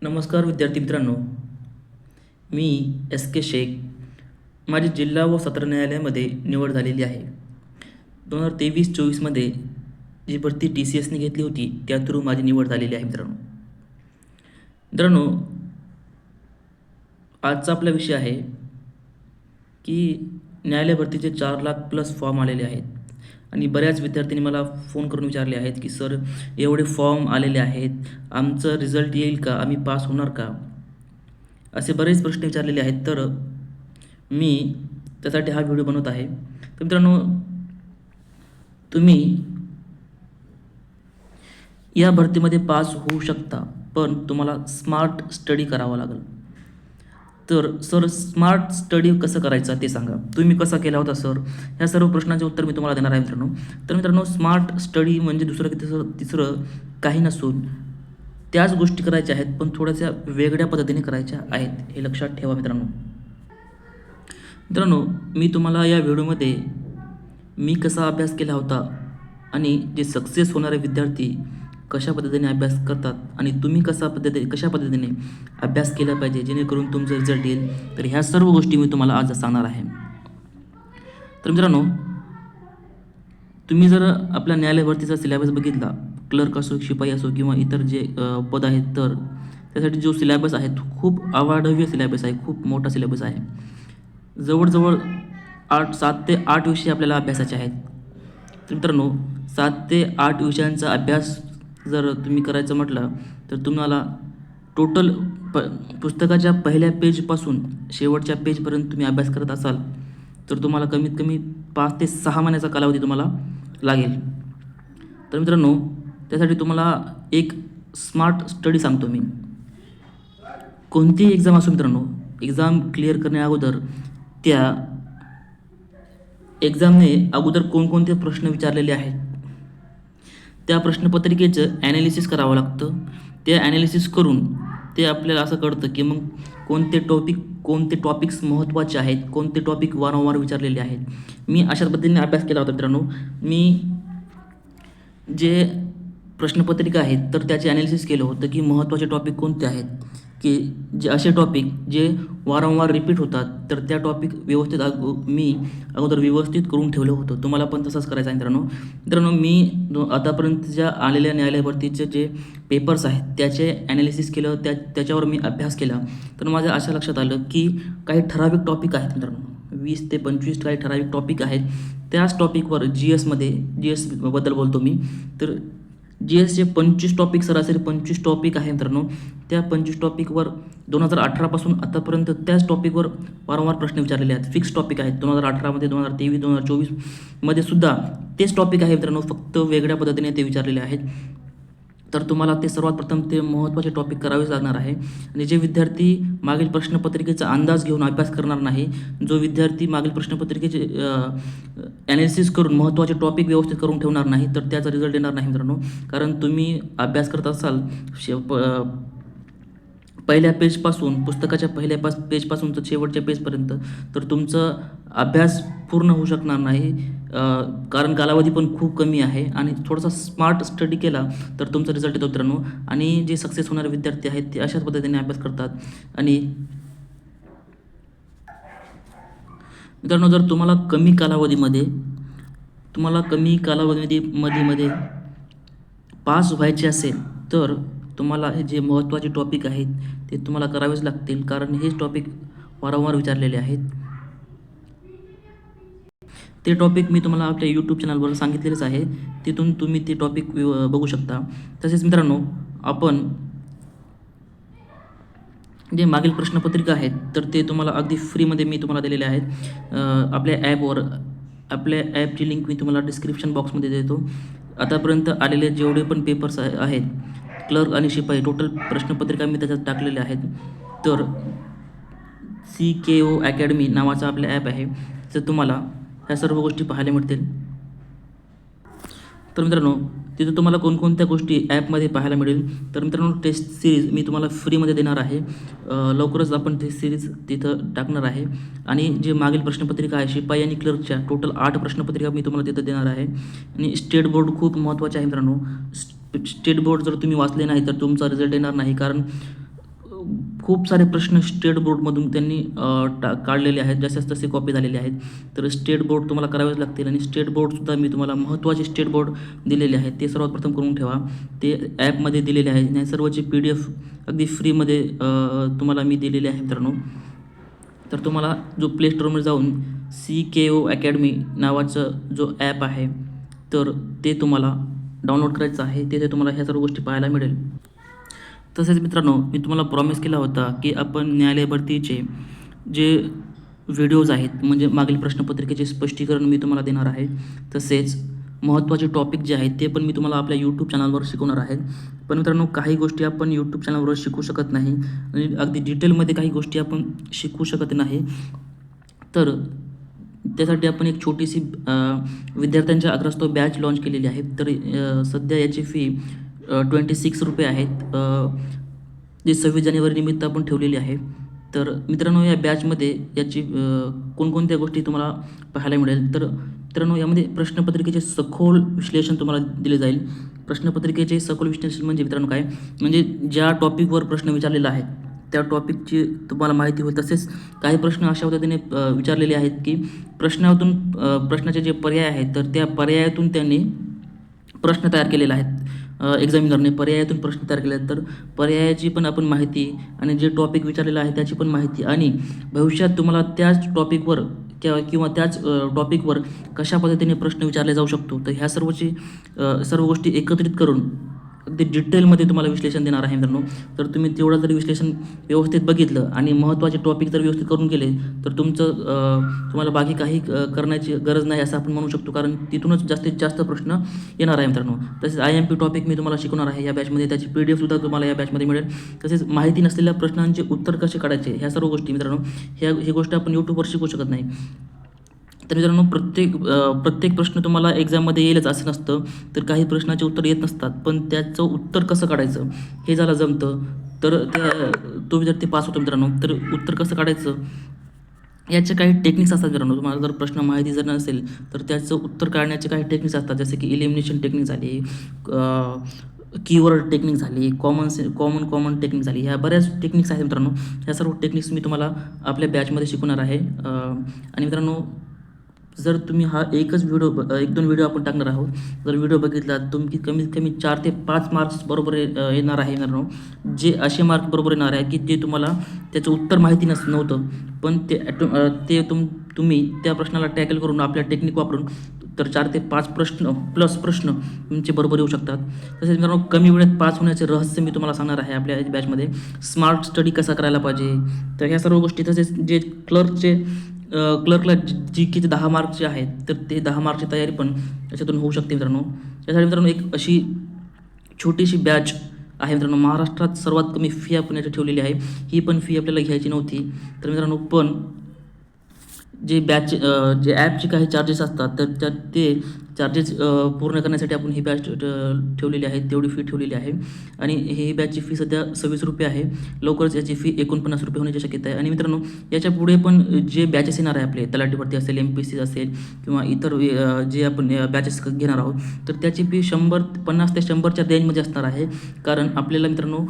नमस्कार विद्यार्थी मित्रांनो, मी एस के शेख. माझी जिल्हा व सत्र न्यायालयामध्ये निवड झालेली आहे. 2023-24मध्ये जी भरती TCSने घेतली होती त्या थ्रू माझी निवड झालेली आहे. मित्रांनो, आजचा आपला विषय आहे की न्यायालय भरतीचे 4 लाख+ फॉर्म आलेले आहेत आणि बऱ्याच विद्यार्थ्यांनी मला फोन करून विचारले आहेत की सर, एवढे फॉर्म आलेले आहेत, आमचं रिझल्ट येईल का, आम्ही पास होणार का, असे बरेच प्रश्न विचारलेले आहेत. तर मी त्यासाठी हा व्हिडिओ बनवत आहे. तर मित्रांनो, तुम्ही या भरतीमध्ये पास होऊ शकता, पण तुम्हाला स्मार्ट स्टडी करावा लागेल. तर सर, स्मार्ट स्टडी कसं करायचं ते सांगा, तुम्ही कसा केला होता सर, ह्या सर्व प्रश्नांचे उत्तर मी तुम्हाला देणार आहे मित्रांनो. तर मित्रांनो, स्मार्ट स्टडी म्हणजे दुसरं की तिसरं काही नसून त्याच गोष्टी करायच्या आहेत पण थोड्याशा वेगळ्या पद्धतीने करायच्या आहेत, हे लक्षात ठेवा मित्रांनो. मी तुम्हाला या व्हिडिओमध्ये मी कसा अभ्यास केला होता आणि जे सक्सेस होणारे विद्यार्थी कशा पद्धतीने अभ्यास करतात आणि तुम्ही कशा पद्धतीने अभ्यास केला पाहिजे जेणेकरून तुमचं रिझल्ट येईल, तर ह्या सर्व गोष्टी मी तुम्हाला आज सांगणार आहे. तर मित्रांनो, तुम्ही जर आपल्या न्यायालय भरतीचा सिलेबस बघितला, क्लर्क असो, शिपाई असो किंवा इतर जे पद आहेत, तर त्यासाठी जो सिलेबस आहे तो खूप अवाढव्य सिलेबस आहे, खूप मोठा सिलेबस आहे. जवळजवळ 7 ते 8 विषय आपल्याला अभ्यासाचे आहेत. तर मित्रांनो, 7 ते 8 विषयांचा अभ्यास जर तुम्ही करायचं म्हटलं तर तुम्हाला टोटल पुस्तकाच्या पहिल्या पेजपासून शेवटच्या पेजपर्यंत तुम्ही अभ्यास करत असाल तर तुम्हाला कमीत कमी 5 ते 6 महिन्याचा कालावधी तुम्हाला लागेल. तर मित्रांनो, त्यासाठी तुम्हाला एक स्मार्ट स्टडी सांगतो मी. कोणतीही एक्झाम असो मित्रांनो, एक्झाम क्लिअर करण्या अगोदर त्या एक्झामने अगोदर कोणकोणते प्रश्न विचारलेले आहेत त्या प्रश्नपत्रिकेचं ॲनालिसिस करावं लागतं. ते ॲनालिसिस करून ते आपल्याला असं कळतं की मग कोणते टॉपिक्स महत्त्वाचे आहेत, कोणते टॉपिक वारंवार विचारलेले आहेत. मी अशाच पद्धतीने अभ्यास केला होता मित्रांनो. मी जे प्रश्नपत्रिका आहेत तर त्याचे ॲनालिसिस केलं होतं की महत्त्वाचे टॉपिक कोणते आहेत, की जे असे टॉपिक जे वारंवार रिपीट होतात, तर त्या टॉपिक मी अगोदर व्यवस्थित करून ठेवलं होतं. तुम्हाला पण तसंच करायचं आहे मित्रांनो. मी आतापर्यंत ज्या आलेल्या न्यायालय भरतीचे जे पेपर्स आहेत त्याचे ॲनालिसिस केलं, त्याच्यावर मी अभ्यास केला. तर माझ्या असं लक्षात आलं की काही ठराविक टॉपिक आहेत मित्रांनो, 20 ते 25 काही ठराविक टॉपिक आहेत. त्याच टॉपिकवर जी एसबद्दल बोलतो मी. तर GSचे 25 टॉपिक, सरासरी 25 टॉपिक आहे मित्रांनो. त्या 25 टॉपिकवर 2018पासून आतापर्यंत त्याच टॉपिकवर वारंवार प्रश्न विचारलेले आहेत. फिक्स टॉपिक आहेत. 2018मध्ये, 2023, 2024मध्ये सुद्धा तेच टॉपिक आहे मित्रांनो, फक्त वेगळ्या पद्धतीने ते विचारलेले आहेत. तर तुम्हाला ते सर्वात प्रथम ते महत्त्वाचे टॉपिक करावेच लागणार आहे. आणि जे विद्यार्थी मागील प्रश्नपत्रिकेचा अंदाज घेऊन अभ्यास करणार नाही, जो विद्यार्थी मागील प्रश्नपत्रिकेचे ॲनालिसिस करून महत्त्वाचे टॉपिक व्यवस्थित करून ठेवणार नाही, तर त्याचा रिझल्ट येणार नाही मित्रांनो. कारण तुम्ही अभ्यास करत असाल पहिल्या पेजपासून, पुस्तकाच्या पहिल्या पेजपासून तर शेवटच्या पेजपर्यंत, तर तुमचं अभ्यास पूर्ण होऊ शकणार नाही. कारण कालावधी पण खूप कमी आहे आणि थोडासा स्मार्ट स्टडी केला तर तुमचा रिझल्ट येतो मित्रांनो. आणि जे सक्सेस होणारे विद्यार्थी आहेत ते अशाच पद्धतीने अभ्यास करतात. आणि मित्रांनो, जर तुम्हाला कमी कालावधीमध्ये पास व्हायचे असेल तर तुम्हाला हे जे महत्त्वाचे टॉपिक आहेत ते तुम्हाला करावेच लागतील, कारण हेच टॉपिक वारंवार विचारलेले आहेत. ते टॉपिक मी तुम्हाला आपल्या यूट्यूब चॅनलवर सांगितलेलेच आहे, तिथून तुम्ही ते टॉपिक बघू शकता. तसेच मित्रांनो, आपण जे मागील प्रश्नपत्रिका आहेत तर ते तुम्हाला अगदी फ्रीमध्ये मी तुम्हाला दिलेले आहेत आपल्या ॲपची लिंक मी तुम्हाला डिस्क्रिप्शन बॉक्समध्ये देतो. आतापर्यंत आलेले जेवढे पण पेपर्स आहेत, क्लर्क आणि शिपाई, टोटल प्रश्नपत्रिका मी त्याच्यात टाकलेल्या आहेत. तर CKO अकॅडमी नावाचा आपला ॲप आहे, तर तुम्हाला ह्या सर्व गोष्टी पाहायला मिळतील. तर मित्रांनो, तिथं तुम्हाला कोणकोणत्या गोष्टी ॲपमध्ये पाहायला मिळेल. तर मित्रांनो, टेस्ट सिरीज मी तुम्हाला फ्रीमध्ये देणार आहे. लवकरच आपण टेस्ट सिरीज तिथं टाकणार आहे. आणि जे मागील प्रश्नपत्रिका आहे शिपाई आणि क्लर्कच्या, टोटल 8 प्रश्नपत्रिका मी तुम्हाला तिथं देणार आहे. आणि स्टेट बोर्ड खूप महत्त्वाचे आहे मित्रांनो. स्टेट बोर्ड जर तुम्ही वाचले नाही तर तुमचा रिझल्ट येणार नाही, कारण खूप सारे प्रश्न स्टेट बोर्डमधून त्यांनी काढलेले आहेत, जसेच तसे कॉपी झालेले आहेत. तर स्टेट बोर्ड तुम्हाला करावेच लागतील आणि स्टेट बोर्डसुद्धा मी तुम्हाला महत्त्वाचे स्टेट बोर्ड दिलेले आहेत, ते सर्वात प्रथम करून ठेवा. ते ॲपमध्ये दिलेले आहेत आणि सर्वची PDF अगदी फ्रीमध्ये तुम्हाला मी दिलेले आहे मित्रांनो. तर तुम्हाला जो प्ले स्टोअरमध्ये जाऊन CKO अकॅडमी नावाचं जो ॲप आहे, तर ते तुम्हाला डाउनलोड करायचं आहे. तिथे तुम्हाला ह्या सर्व गोष्टी पाहायला मिळेल. तसेच मित्रांनो, मी तुम्हाला प्रॉमिस केला होता की आपण न्यायालय भरतीचे जे व्हिडिओज आहेत, म्हणजे मागील प्रश्नपत्रिकेचे स्पष्टीकरण मी तुम्हाला देणार आहे. तसेच महत्त्वाचे टॉपिक जे आहेत ते पण मी तुम्हाला आपल्या यूट्यूब चॅनलवर शिकवणार आहे. पण मित्रांनो, काही गोष्टी आपण यूट्यूब चॅनलवर शिकू शकत नाही आणि अगदी डिटेलमध्ये काही गोष्टी आपण शिकू शकत नाही. तर त्यासाठी आपण एक छोटीशी विद्यार्थ्यांच्या आग्रहास्तव बॅच लॉन्च केलेली आहे. तर सध्या याची फी ₹26 आहेत, जे 26 जानेवारी निमित्त आपण ठेवलेली आहे. तर मित्रांनो, या बॅचमध्ये याची कोणकोणत्या गोष्टी तुम्हाला पाहायला मिळेल. तर मित्रांनो, यामध्ये प्रश्नपत्रिकेचे सखोल विश्लेषण तुम्हाला दिले जाईल. प्रश्नपत्रिकेचे सखोल विश्लेषण म्हणजे मित्रांनो काय, म्हणजे ज्या टॉपिकवर प्रश्न विचारलेला आहे त्या टॉपिकची तुम्हाला माहिती होईल. तसेच काही प्रश्न अशा पद्धतीने विचारलेले आहेत की प्रश्नातून प्रश्नाचे जे पर्याय आहेत तर त्या पर्यायातून त्यांनी प्रश्न तयार केलेले आहेत. एक्झामिनरने पर्यायातून प्रश्न तयार केले आहेत. तर पर्यायाची पण आपण माहिती आणि जे टॉपिक विचारलेलं आहे त्याची पण माहिती आणि भविष्यात तुम्हाला त्याच टॉपिकवर किंवा त्याच टॉपिकवर कशा पद्धतीने प्रश्न विचारले जाऊ शकतो, तर ह्या सर्व गोष्टी एकत्रित करून अगदी डिटेलमध्ये तुम्हाला विश्लेषण देणार आहे मित्रांनो. तर तुम्ही तेवढं जर विश्लेषण व्यवस्थित बघितलं आणि महत्त्वाचे टॉपिक जर व्यवस्थित करून गेले तर तुम्हाला बाकी काही करण्याची गरज नाही असं आपण म्हणू शकतो, कारण तिथूनच जास्तीत जास्त प्रश्न येणार आहे मित्रांनो. तसेच IMP टॉपिक मी तुम्हाला शिकवणार आहे या बॅचमध्ये, त्याची PDF सुद्धा तुम्हाला या बॅचमध्ये मिळेल. तसेच माहिती नसलेल्या प्रश्नांचे उत्तर कसे काढायचे ह्या सर्व गोष्टी मित्रांनो, ही गोष्ट आपण यूट्यूबवर शिकू शकत नाही. तर मित्रांनो, प्रत्येक प्रश्न तुम्हाला एक्झाममध्ये येईलच असं नसतं. तर काही प्रश्नाचे उत्तर येत नसतात, पण त्याचं उत्तर कसं काढायचं हे ज्याला जमतं तर तो विद्यार्थी पास होतो मित्रांनो. तर उत्तर कसं काढायचं याचे काही टेक्निक्स असतात मित्रांनो. तुम्हाला जर प्रश्न माहिती जर नसेल तर त्याचं उत्तर काढण्याचे काही टेक्निक्स असतात, जसे की एलिमिनेशन टेक्निक झाली, कीवर्ड टेक्निक झाली, कॉमन टेक्निक झाली. ह्या बऱ्याच टेक्निक्स आहेत मित्रांनो. ह्या सर्व टेक्निक्स मी तुम्हाला आपल्या बॅचमध्ये शिकवणार आहे. आणि मित्रांनो, जर तुम्ही हा एक दोन व्हिडिओ आपण टाकणार आहोत, जर व्हिडिओ बघितला तुमची कमीत कमी 4 ते 5 मार्क्स बरोबर येणार आहे मित्रांनो. जे असे मार्क बरोबर येणार आहे की जे तुम्हाला त्याचं उत्तर माहिती नव्हतं, पण तुम्ही त्या प्रश्नाला टॅकल करून आपल्या टेक्निक वापरून तर 4 ते 5 प्रश्न तुमचे बरोबर येऊ शकतात. तसेच मित्रांनो, कमी वेळेत पास होण्याचे रहस्य मी तुम्हाला सांगणार आहे आपल्या बॅचमध्ये. स्मार्ट स्टडी कसा करायला पाहिजे, तर ह्या सर्व गोष्टी. तसेच जे क्लर्कला GKचे 10 मार्कचे आहेत, तर ते 10 मार्कची तयारी पण याच्यातून होऊ शकते मित्रांनो. यासाठी मित्रांनो एक अशी छोटीशी बॅच आहे मित्रांनो. महाराष्ट्रात सर्वात कमी फी आपण याची ठेवलेली आहे. ही पण फी आपल्याला घ्यायची नव्हती. तर मित्रांनो, पण जे ॲपचे काही चार्जेस असतात तर ते चार्जेस पूर्ण करण्यासाठी आपण ही बॅच ठेवलेली आहे, तेवढी फी ठेवलेली आहे. आणि ही बॅचची फी सध्या ₹26 आहे. लवकरच याची फी ₹49 होण्याची शक्यता आहे. आणि मित्रांनो, याच्या पुढे पण जे बॅचेस येणार आहे आपले, तलाठी भरती असेल, MPSC असेल किंवा इतर जे आपण बॅचेस घेणार आहोत, तर त्याची फी 50 ते 100च्या रेंजमध्ये असणार आहे. कारण आपल्याला मित्रांनो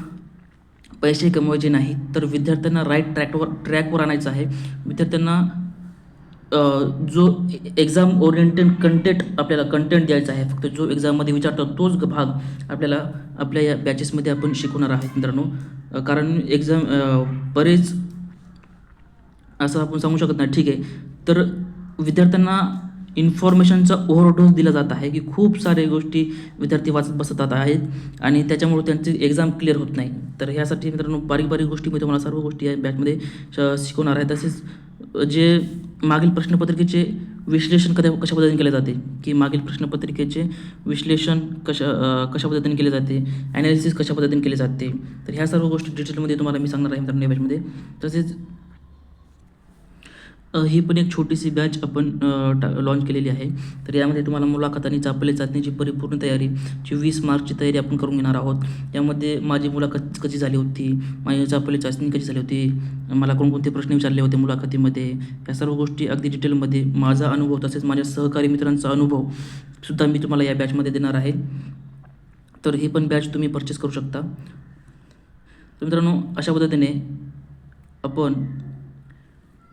पैसे कमवायचे नाही, तर विद्यार्थ्यांना राईट ट्रॅकवर आणायचं आहे. विद्यार्थ्यांना जो एक्झाम ओरिएंटेड आपल्याला कंटेंट द्यायचा आहे. फक्त जो एक्झाममध्ये विचारतो तोच भाग आपल्याला आपल्या या बॅचेसमध्ये आपण शिकवणार आहोत मित्रांनो. कारण बरेच असं आपण सांगू शकत नाही, ठीक आहे. तर विद्यार्थ्यांना इन्फॉर्मेशनचा ओव्हरडोस दिला जात आहे की खूप साऱ्या गोष्टी विद्यार्थी वाचत बसतात आहेत आणि त्याच्यामुळे त्यांची एक्झाम क्लिअर होत नाही. तर ह्यासाठी मित्रांनो बारीक गोष्टी मी तुम्हाला सर्व गोष्टी या बॅचमध्ये शिकवणार आहे. तसेच जे मागील प्रश्नपत्रिकेचे विश्लेषण कशा पद्धतीने केले जाते, की मागील प्रश्नपत्रिकेचे विश्लेषण कशा पद्धतीने केले जाते, ॲनालिसिस कशा पद्धतीने केले जाते, तर ह्या सर्व गोष्टी डिटेलमध्ये तुम्हाला मी सांगणार आहे मित्रांनो या बॅचमध्ये. तसेच ही पण एक छोटीशी बॅच आपण लॉन्च केलेली आहे. तर यामध्ये तुम्हाला मुलाखत आणि चाचणीची परिपूर्ण तयारी, 20 मार्कची तयारी आपण करून घेणार आहोत. यामध्ये माझी मुलाखत कशी झाली होती, माझी चाचणी कशी झाली होती, मला कोणकोणते प्रश्न विचारले होते मुलाखतीमध्ये, या सर्व गोष्टी अगदी डिटेलमध्ये माझा अनुभव तसेच माझ्या सहकारी मित्रांचा अनुभव सुद्धा मी तुम्हाला या बॅचमध्ये देणार आहे. तर ही पण बॅच तुम्ही परचेस करू शकता. तर मित्रांनो, अशा पद्धतीने आपण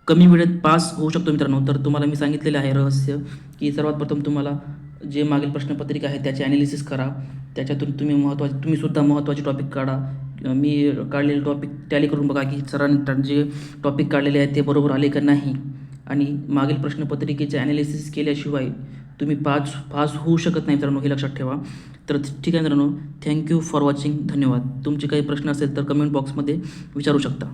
कमी वेळेत पास होऊ शकतो मित्रांनो. तर तुम्हाला मी सांगितलेलं आहे रहस्य, की सर्वात प्रथम तुम्हाला जे मागील प्रश्नपत्रिका आहे त्याचे ॲनालिसिस करा. त्याच्यातून तुम्हीसुद्धा महत्त्वाचे टॉपिक काढा. मी काढलेले टॉपिक टॅली करून बघा की सरांनी जे टॉपिक काढलेले आहेत ते बरोबर आले का नाही. आणि मागील प्रश्नपत्रिकेचे ॲनालिसिस केल्याशिवाय तुम्ही पास होऊ शकत नाही मित्रांनो, हे लक्षात ठेवा. तर ठीक आहे मित्रांनो, थँक्यू फॉर वॉचिंग. धन्यवाद. तुमचे काही प्रश्न असेल तर कमेंट बॉक्समध्ये विचारू शकता.